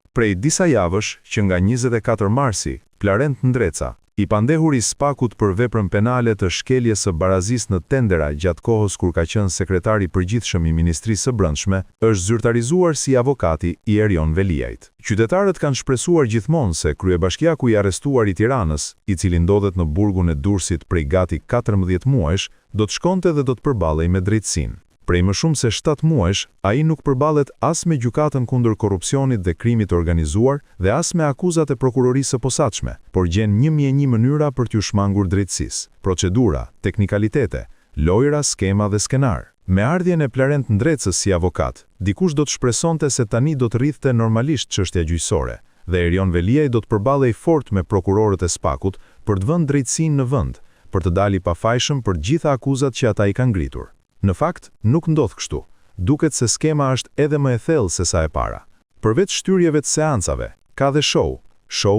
Prej disa javësh që nga 24 marsi, Plarent Ndreca, i pandehur i Spakut për veprën penale të shkeljes së barazisë në tendera gjatë kohës kur ka qenë sekretari i përgjithshëm i Ministrisë së Brendshme, është zyrtarizuar si avokati i Erion Veliajt. Qytetarët kanë shpresuar gjithmonë se kryebashkiaku i arrestuar i Tiranës, i cili ndodhet në burgun e Durrësit prej gati 14 muajsh, do të shkonte dhe do të përballej me drejtësinë. Prej më shumë se 7 muajsh, ai nuk përballet as me gjykatën kundër korrupsionit dhe krimit të organizuar dhe as me akuzat e prokurorisë së posaçme, por gjen 1001 mënyra për t'u shmangur drejtësisë, procedura, teknikalitete, lojra, skema dhe skenar. Me ardhjen e Plarent Ndrecës si avokat, dikush do të shpresonte se tani do të rrithte normalisht çështja gjyqësore dhe Erion Veliaj do të përballej fort me prokurorët e Spakut për të vënë drejtësinë në vend, për të dalë i pafajshëm për gjitha akuzat që ata i kanë ngritur. Në fakt, nuk ndodh kështu. Duket se skema është edhe më e thellë se sa e para. Përveç shtyrjeve të seancave, ka dhe show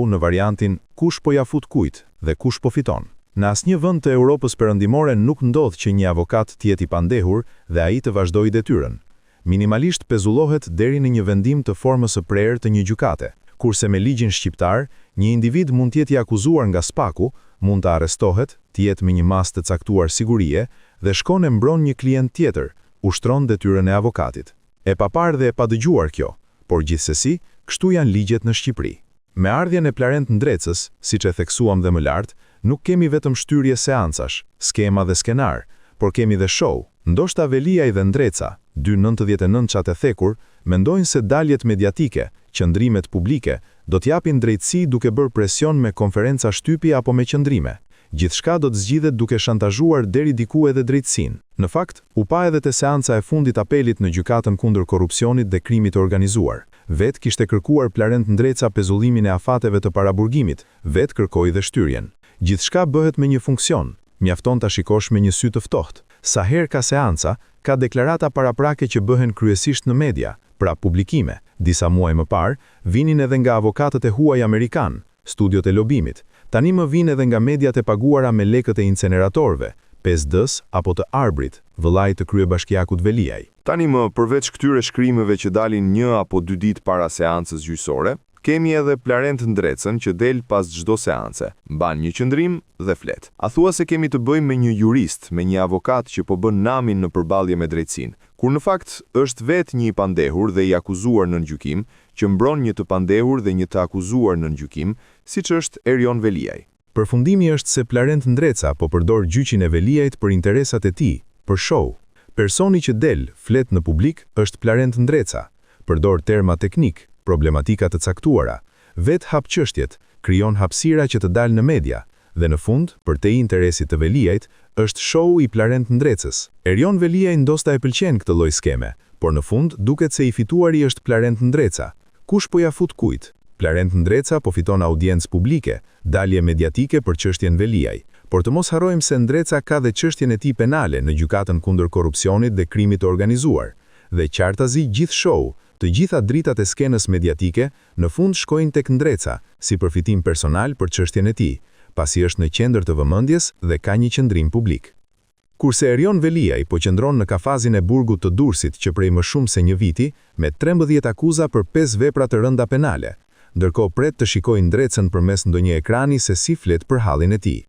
në variantin kush po ja fut kujt dhe kush po fiton. Në asnjë vend të Europës perëndimore nuk ndodh që një avokat të jetë i pandehur dhe ai të vazhdojë detyrën. Minimalisht pezullohet deri në një vendim të formës së prerë të një gjykate, kurse me ligjin shqiptar, një individ mund të jetë i akuzuar nga Spaku, mund të arrestohet, të jetë me një masë të caktuar sigurie dhe shkon e mbron një klient tjetër, ushtron detyrën e avokatit. E paparë dhe e padëgjuar kjo, por gjithsesi, kështu janë ligjet në Shqipëri. Me ardhjen e Plarent Ndrecës, siç e theksuam dhe më lart, nuk kemi vetëm shtyrje seancash, skema dhe skenar, por kemi dhe show. Ndoshta Veliaj dhe Ndreca, dy 99-çat e thekur, mendojnë se daljet mediatike, qëndrimet publike, do t'japin drejtësi duke bërë presion me konferenca shtypi apo me qëndrime. Gjithçka do të zgjidhet duke shantazhuar deri diku edhe drejtësinë. Në fakt, u pa edhe te seanca e fundit apelit në gjykatën kundër korrupsionit dhe krimit të organizuar. Vet kishte kërkuar Plarent Ndreca pezullimin e afateve të paraburgimit, vet kërkoi dhe shtyrjen. Gjithçka bëhet me një funksion, mjafton ta shikosh me një sy të ftohtë. Sa herë ka seanca, ka deklarata paraprake që bëhen kryesisht në media, pra publikime. Disa muaj më parë, vinin edhe nga avokatët e huaj amerikan, studiot e lobimit. Tani më vinë edhe nga mediat e paguara me lekët e inceneratorëve, 5D-s apo të Arbrit, vëllai të kryebashkiakut Veliaj. Tani më përveç këtyre shkrimeve që dalin 1 apo 2 ditë para seancës gjyqësore, kemi edhe Plarent Ndrecën që del pas çdo seance, mban një qëndrim dhe flet. A thua se kemi të bëjmë me një jurist, me një avokat që po bën namin në përballje me drejtësinë, kur në fakt është vetë një i pandehur dhe i akuzuar në gjykim, që mbron një të pandehur dhe një të akuzuar në gjykim, siç është Erion Veliaj. Përfundimi është se Plarent Ndreca po përdor gjyqin e Veliajt për interesat e tij, për show. Personi që del, flet në publik, është Plarent Ndreca. Përdor terma teknik, problematika të caktuara, vet hap çështjet, krijon hapësira që të dalë në media, dhe në fund, për te interesit të Veliajt, është show i Plarent Ndrecës. Erion Veliaj ndoshta e pëlqen këtë lloj skeme, por në fund duket se i fituari është Plarent Ndreca. Kush po ja fut kujt? Plarent Ndreca po fiton audiencë publike, dalje mediatike për çështjen Veliaj, por të mos harrojmë se Ndreca ka dhe çështjen e tij penale në gjykatën kundër korrupsionit dhe krimit të organizuar, dhe qartazi gjithë show, të gjitha dritat e skenës mediatike, në fund shkojnë tek Ndreca, si përfitim personal për çështjen e tij, pasi është në qendër të vëmendjes dhe ka një qëndrim publik. Kurse Erion Veliaj po qëndron në kafazin e burgut të Durrësit që prej më shumë se një viti, me 13 akuza për 5 vepra të rënda penale, ndërkohë pret të shikojë Ndrecën përmes ndonjë ekrani se si flet për hallin e tij.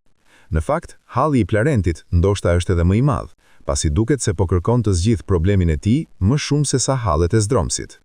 Në fakt, halli i Plarentit ndoshta është edhe më i madh, pasi duket se po kërkon të zgjidh problemin e tij më shumë se sa hallet e Zdromsit.